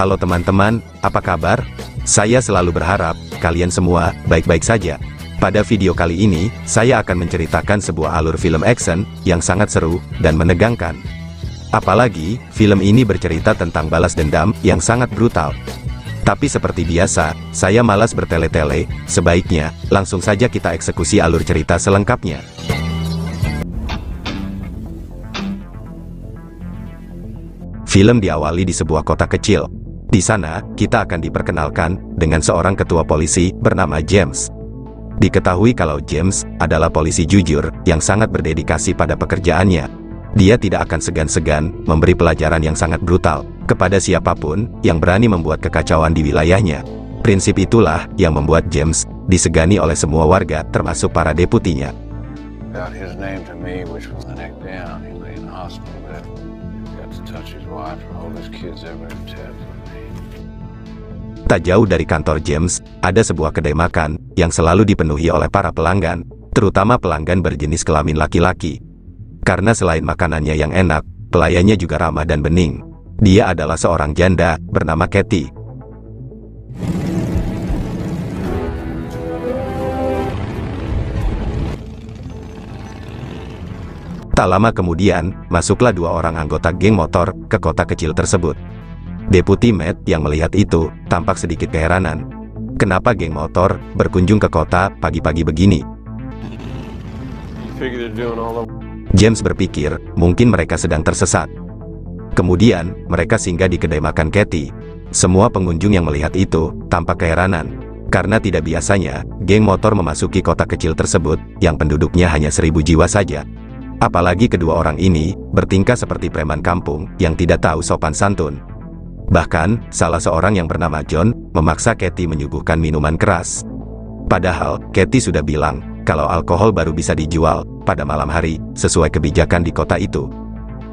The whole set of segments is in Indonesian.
Halo teman-teman, apa kabar? Saya selalu berharap kalian semua baik-baik saja. Pada video kali ini, saya akan menceritakan sebuah alur film action yang sangat seru dan menegangkan. Apalagi, film ini bercerita tentang balas dendam yang sangat brutal. Tapi seperti biasa, saya malas bertele-tele, sebaiknya langsung saja kita eksekusi alur cerita selengkapnya. Film diawali di sebuah kota kecil. Di sana, kita akan diperkenalkan dengan seorang ketua polisi bernama James. Diketahui kalau James adalah polisi jujur yang sangat berdedikasi pada pekerjaannya. Dia tidak akan segan-segan memberi pelajaran yang sangat brutal kepada siapapun yang berani membuat kekacauan di wilayahnya. Prinsip itulah yang membuat James disegani oleh semua warga termasuk para deputinya. Tak jauh dari kantor James, ada sebuah kedai makan yang selalu dipenuhi oleh para pelanggan, terutama pelanggan berjenis kelamin laki-laki. Karena selain makanannya yang enak, pelayannya juga ramah dan bening. Dia adalah seorang janda bernama Katie. Tak lama kemudian, masuklah dua orang anggota geng motor ke kota kecil tersebut. Deputi Matt yang melihat itu, tampak sedikit keheranan. Kenapa geng motor berkunjung ke kota pagi-pagi begini? James berpikir, mungkin mereka sedang tersesat. Kemudian, mereka singgah di kedai makan Katie. Semua pengunjung yang melihat itu, tampak keheranan. Karena tidak biasanya, geng motor memasuki kota kecil tersebut, yang penduduknya hanya 1000 jiwa saja. Apalagi kedua orang ini, bertingkah seperti preman kampung, yang tidak tahu sopan santun. Bahkan, salah seorang yang bernama John, memaksa Katie menyuguhkan minuman keras. Padahal, Katie sudah bilang, kalau alkohol baru bisa dijual pada malam hari, sesuai kebijakan di kota itu.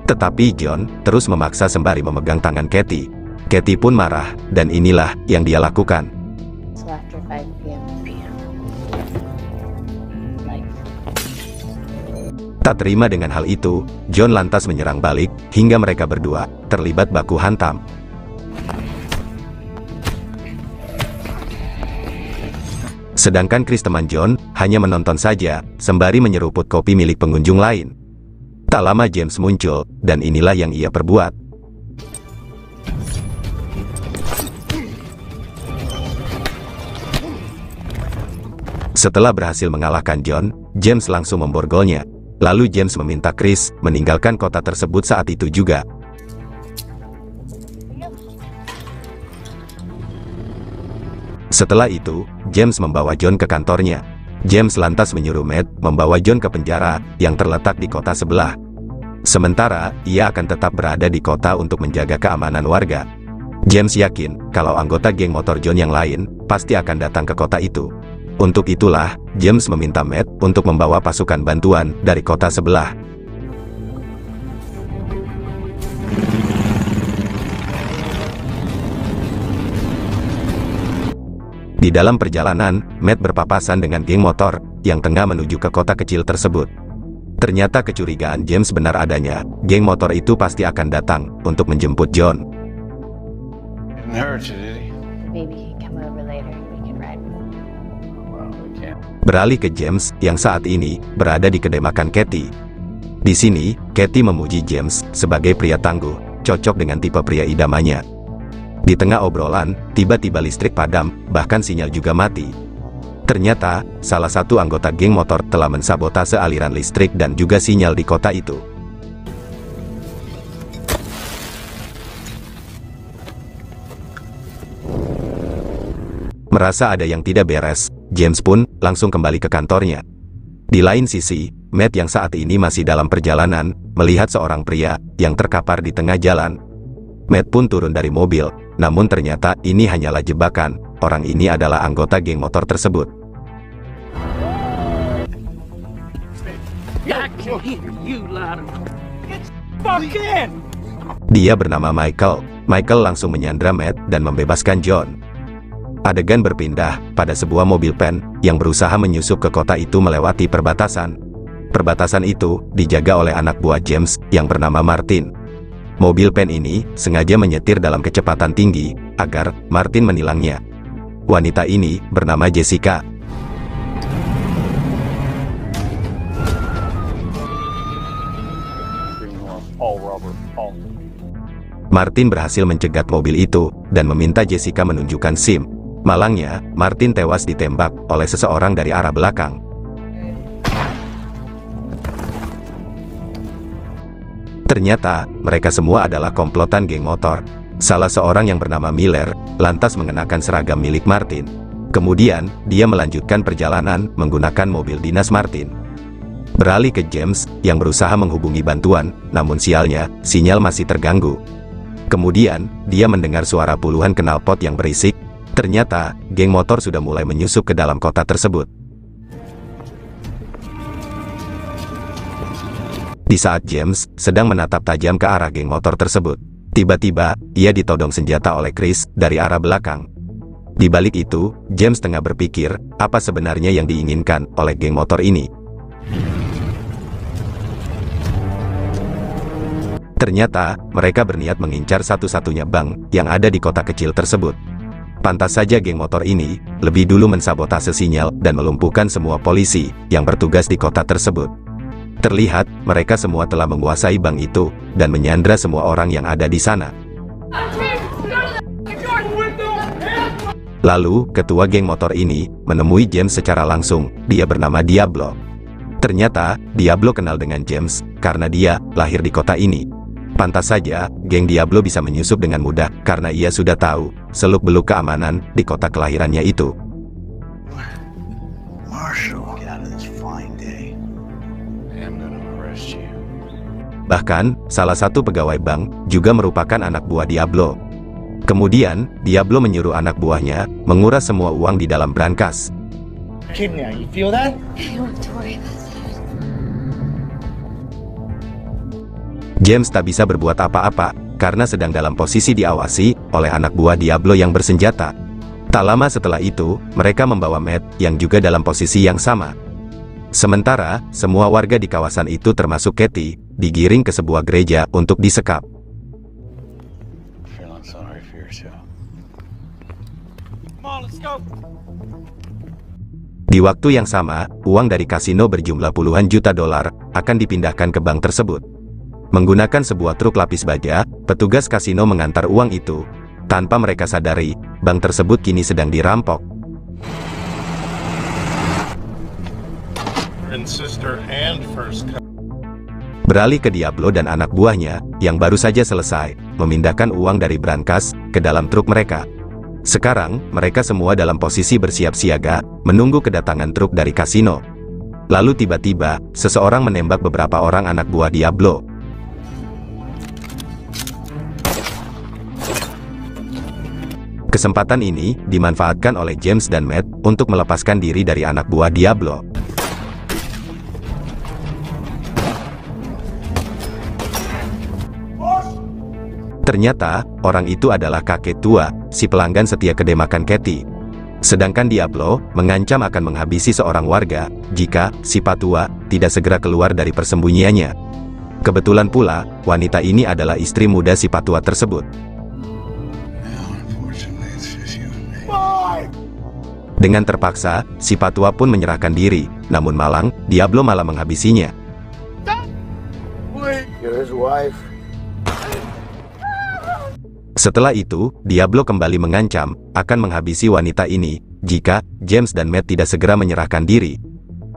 Tetapi John terus memaksa sembari memegang tangan Katie. Katie pun marah, dan inilah yang dia lakukan. Tak terima dengan hal itu, John lantas menyerang balik, hingga mereka berdua terlibat baku hantam. Sedangkan Chris teman John, hanya menonton saja, sembari menyeruput kopi milik pengunjung lain. Tak lama James muncul, dan inilah yang ia perbuat. Setelah berhasil mengalahkan John, James langsung memborgolnya. Lalu James meminta Chris meninggalkan kota tersebut saat itu juga. Setelah itu, James membawa John ke kantornya. James lantas menyuruh Matt membawa John ke penjara yang terletak di kota sebelah. Sementara, ia akan tetap berada di kota untuk menjaga keamanan warga. James yakin kalau anggota geng motor John yang lain pasti akan datang ke kota itu. Untuk itulah, James meminta Matt untuk membawa pasukan bantuan dari kota sebelah. Di dalam perjalanan, Matt berpapasan dengan geng motor yang tengah menuju ke kota kecil tersebut. Ternyata kecurigaan James benar adanya, geng motor itu pasti akan datang untuk menjemput John. Beralih ke James yang saat ini berada di kedai makan Katie. Di sini, Katie memuji James sebagai pria tangguh, cocok dengan tipe pria idamannya. Di tengah obrolan, tiba-tiba listrik padam, bahkan sinyal juga mati. Ternyata, salah satu anggota geng motor telah mensabotase aliran listrik dan juga sinyal di kota itu. Merasa ada yang tidak beres, James pun langsung kembali ke kantornya. Di lain sisi, Matt yang saat ini masih dalam perjalanan, melihat seorang pria yang terkapar di tengah jalan. Matt pun turun dari mobil, namun ternyata ini hanyalah jebakan. Orang ini adalah anggota geng motor tersebut. Dia bernama Michael. Michael langsung menyandra Matt dan membebaskan John. Adegan berpindah pada sebuah mobil van yang berusaha menyusup ke kota itu melewati perbatasan. Perbatasan itu dijaga oleh anak buah James yang bernama Martin. Mobil Pen ini sengaja menyetir dalam kecepatan tinggi agar Martin menilangnya. Wanita ini bernama Jessica. Martin berhasil mencegat mobil itu dan meminta Jessica menunjukkan SIM. Malangnya, Martin tewas ditembak oleh seseorang dari arah belakang. Ternyata, mereka semua adalah komplotan geng motor. Salah seorang yang bernama Miller, lantas mengenakan seragam milik Martin. Kemudian, dia melanjutkan perjalanan menggunakan mobil dinas Martin. Beralih ke James, yang berusaha menghubungi bantuan, namun sialnya, sinyal masih terganggu. Kemudian, dia mendengar suara puluhan knalpot yang berisik. Ternyata, geng motor sudah mulai menyusup ke dalam kota tersebut. Di saat James sedang menatap tajam ke arah geng motor tersebut, tiba-tiba, ia ditodong senjata oleh Chris dari arah belakang. Di balik itu, James tengah berpikir, apa sebenarnya yang diinginkan oleh geng motor ini. Ternyata, mereka berniat mengincar satu-satunya bank yang ada di kota kecil tersebut. Pantas saja geng motor ini lebih dulu mensabotase sinyal dan melumpuhkan semua polisi yang bertugas di kota tersebut. Terlihat, mereka semua telah menguasai bank itu dan menyandra semua orang yang ada di sana. Lalu, ketua geng motor ini menemui James secara langsung. Dia bernama Diablo. Ternyata, Diablo kenal dengan James karena dia lahir di kota ini. Pantas saja, geng Diablo bisa menyusup dengan mudah karena ia sudah tahu seluk-beluk keamanan di kota kelahirannya itu. Bahkan, salah satu pegawai bank juga merupakan anak buah Diablo. Kemudian, Diablo menyuruh anak buahnya menguras semua uang di dalam brankas. James tak bisa berbuat apa-apa, karena sedang dalam posisi diawasi oleh anak buah Diablo yang bersenjata. Tak lama setelah itu, mereka membawa Matt yang juga dalam posisi yang sama. Sementara, semua warga di kawasan itu termasuk Katie, digiring ke sebuah gereja untuk disekap. Di waktu yang sama, uang dari kasino berjumlah puluhan juta dolar akan dipindahkan ke bank tersebut. Menggunakan sebuah truk lapis baja, petugas kasino mengantar uang itu. Tanpa mereka sadari, bank tersebut kini sedang dirampok. Beralih ke Diablo dan anak buahnya, yang baru saja selesai memindahkan uang dari brankas ke dalam truk mereka. Sekarang, mereka semua dalam posisi bersiap siaga, menunggu kedatangan truk dari kasino. Lalu tiba-tiba, seseorang menembak beberapa orang anak buah Diablo. Kesempatan ini dimanfaatkan oleh James dan Matt untuk melepaskan diri dari anak buah Diablo. Ternyata, orang itu adalah kakek tua, si pelanggan setia kedai makan Katie. Sedangkan Diablo mengancam akan menghabisi seorang warga jika si patua tidak segera keluar dari persembunyiannya. Kebetulan pula, wanita ini adalah istri muda si patua tersebut. Dengan terpaksa, si patua pun menyerahkan diri, namun malang, Diablo malah menghabisinya. Setelah itu, Diablo kembali mengancam akan menghabisi wanita ini jika James dan Matt tidak segera menyerahkan diri.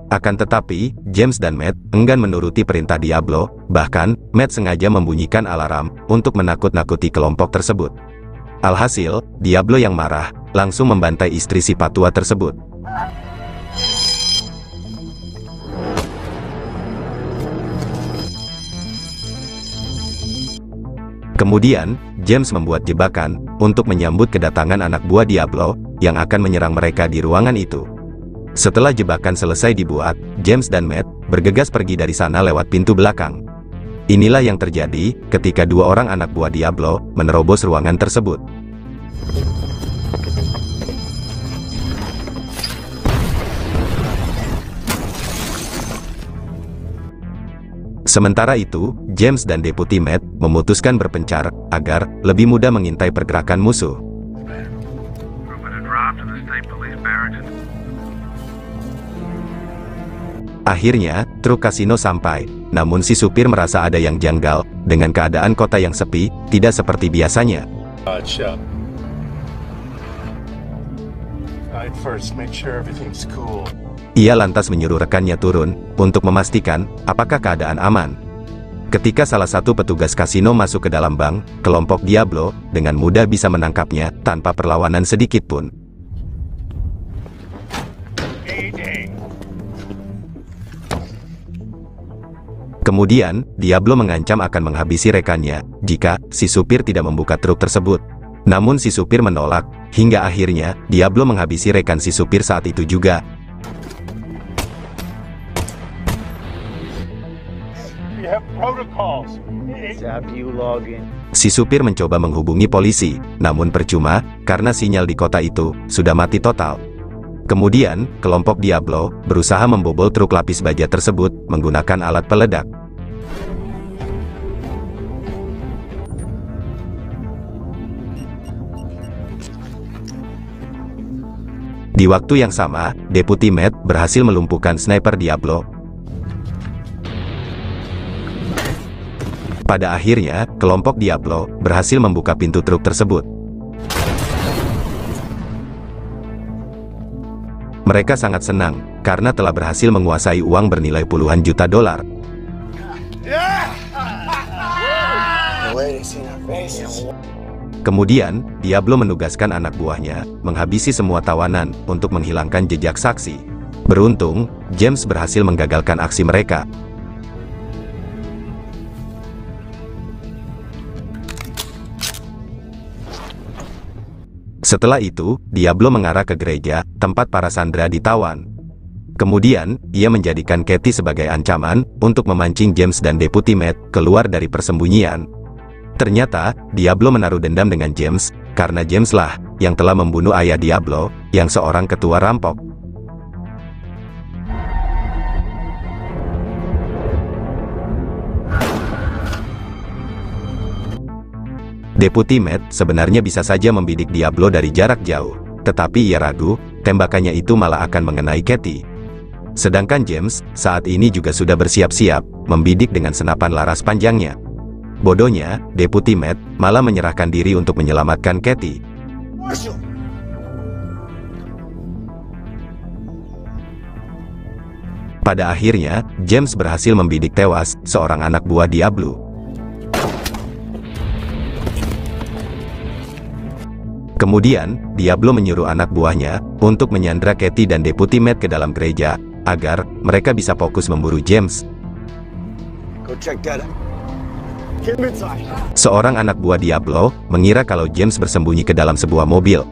Akan tetapi, James dan Matt enggan menuruti perintah Diablo, bahkan Matt sengaja membunyikan alarm untuk menakut-nakuti kelompok tersebut. Alhasil, Diablo yang marah langsung membantai istri si patua tersebut. Kemudian, James membuat jebakan untuk menyambut kedatangan anak buah Diablo yang akan menyerang mereka di ruangan itu. Setelah jebakan selesai dibuat, James dan Matt bergegas pergi dari sana lewat pintu belakang. Inilah yang terjadi ketika dua orang anak buah Diablo menerobos ruangan tersebut. Sementara itu, James dan Deputi Matt memutuskan berpencar agar lebih mudah mengintai pergerakan musuh. Akhirnya, truk kasino sampai, namun si supir merasa ada yang janggal dengan keadaan kota yang sepi, tidak seperti biasanya. Ia lantas menyuruh rekannya turun untuk memastikan apakah keadaan aman. Ketika salah satu petugas kasino masuk ke dalam bank, kelompok Diablo dengan mudah bisa menangkapnya tanpa perlawanan sedikit pun. Kemudian, Diablo mengancam akan menghabisi rekannya jika si supir tidak membuka truk tersebut. Namun si supir menolak, hingga akhirnya Diablo menghabisi rekan si supir saat itu juga. Si supir mencoba menghubungi polisi, namun percuma, karena sinyal di kota itu sudah mati total. Kemudian, kelompok Diablo berusaha membobol truk lapis baja tersebut menggunakan alat peledak. Di waktu yang sama, Deputi Matt berhasil melumpuhkan sniper Diablo. Pada akhirnya, kelompok Diablo berhasil membuka pintu truk tersebut. Mereka sangat senang, karena telah berhasil menguasai uang bernilai puluhan juta dolar. Kemudian, Diablo menugaskan anak buahnya menghabisi semua tawanan untuk menghilangkan jejak saksi. Beruntung, James berhasil menggagalkan aksi mereka. Setelah itu, Diablo mengarah ke gereja, tempat para sandera ditawan. Kemudian, ia menjadikan Katie sebagai ancaman, untuk memancing James dan Deputi Matt keluar dari persembunyian. Ternyata, Diablo menaruh dendam dengan James, karena James lah, yang telah membunuh ayah Diablo, yang seorang ketua rampok. Deputi Matt sebenarnya bisa saja membidik Diablo dari jarak jauh, tetapi ia ragu, tembakannya itu malah akan mengenai Katie. Sedangkan James, saat ini juga sudah bersiap-siap, membidik dengan senapan laras panjangnya. Bodohnya, Deputi Matt malah menyerahkan diri untuk menyelamatkan Katie. Pada akhirnya, James berhasil membidik tewas seorang anak buah Diablo. Kemudian, Diablo menyuruh anak buahnya untuk menyandra Katie dan Deputi Matt ke dalam gereja, agar mereka bisa fokus memburu James. Seorang anak buah Diablo mengira kalau James bersembunyi ke dalam sebuah mobil.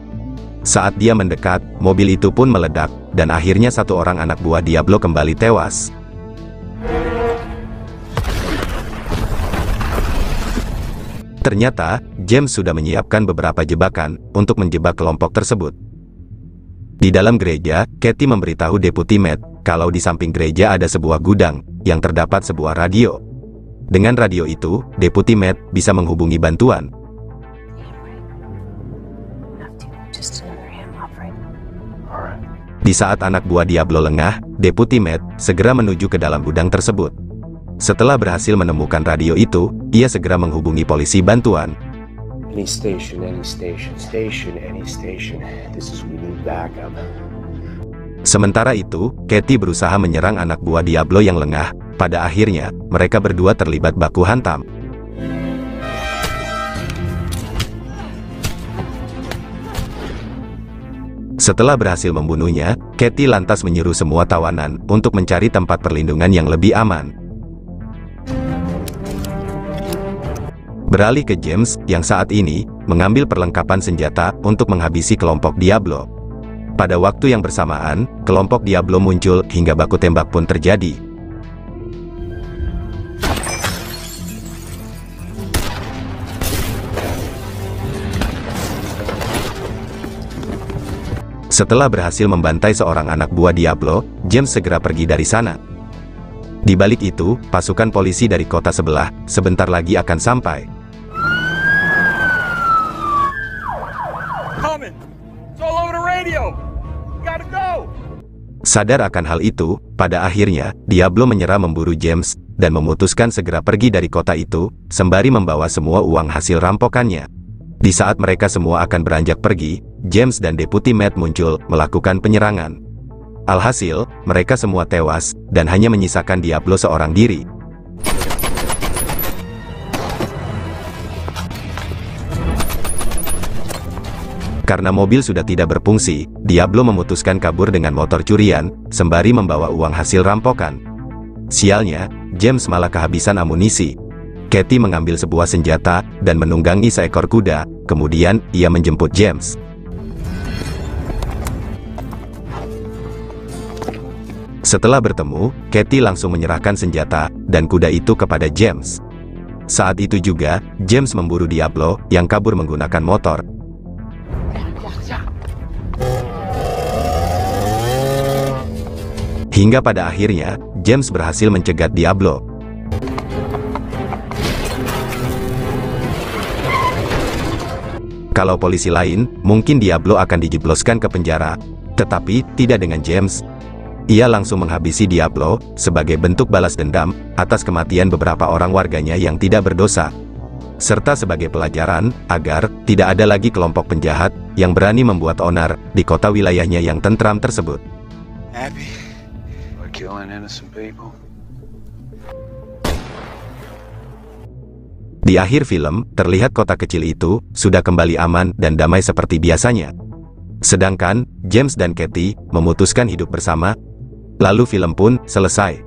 Saat dia mendekat, mobil itu pun meledak, dan akhirnya satu orang anak buah Diablo kembali tewas. Ternyata, James sudah menyiapkan beberapa jebakan untuk menjebak kelompok tersebut. Di dalam gereja, Katie memberitahu Deputi Matt kalau di samping gereja ada sebuah gudang yang terdapat sebuah radio. Dengan radio itu, Deputi Matt bisa menghubungi bantuan. Di saat anak buah Diablo lengah, Deputi Matt segera menuju ke dalam gudang tersebut. Setelah berhasil menemukan radio itu, ia segera menghubungi polisi bantuan. Sementara itu, Katie berusaha menyerang anak buah Diablo yang lengah. Pada akhirnya, mereka berdua terlibat baku hantam. Setelah berhasil membunuhnya, Katie lantas menyuruh semua tawanan untuk mencari tempat perlindungan yang lebih aman. Beralih ke James, yang saat ini mengambil perlengkapan senjata untuk menghabisi kelompok Diablo. Pada waktu yang bersamaan, kelompok Diablo muncul hingga baku tembak pun terjadi. Setelah berhasil membantai seorang anak buah Diablo, James segera pergi dari sana. Di balik itu, pasukan polisi dari kota sebelah sebentar lagi akan sampai. Coming. It's all over the radio. Gotta go. Sadar akan hal itu, pada akhirnya, Diablo menyerah memburu James, dan memutuskan segera pergi dari kota itu, sembari membawa semua uang hasil rampokannya. Di saat mereka semua akan beranjak pergi, James dan Deputi Matt muncul, melakukan penyerangan. Alhasil, mereka semua tewas, dan hanya menyisakan Diablo seorang diri. Karena mobil sudah tidak berfungsi, Diablo memutuskan kabur dengan motor curian, sembari membawa uang hasil rampokan. Sialnya, James malah kehabisan amunisi. Katie mengambil sebuah senjata, dan menunggangi seekor kuda, kemudian, ia menjemput James. Setelah bertemu, Katie langsung menyerahkan senjata, dan kuda itu kepada James. Saat itu juga, James memburu Diablo, yang kabur menggunakan motor. Hingga pada akhirnya, James berhasil mencegat Diablo. Kalau polisi lain, mungkin Diablo akan dijebloskan ke penjara. Tetapi, tidak dengan James. Ia langsung menghabisi Diablo, sebagai bentuk balas dendam, atas kematian beberapa orang warganya yang tidak berdosa. Serta sebagai pelajaran, agar tidak ada lagi kelompok penjahat, yang berani membuat onar, di kota wilayahnya yang tentram tersebut. Happy? We're killing innocent people. Di akhir film, terlihat kota kecil itu, sudah kembali aman dan damai seperti biasanya. Sedangkan, James dan Katie, memutuskan hidup bersama. Lalu film pun, selesai.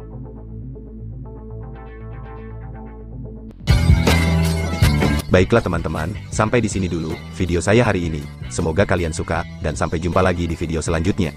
Baiklah teman-teman, sampai di sini dulu, video saya hari ini. Semoga kalian suka, dan sampai jumpa lagi di video selanjutnya.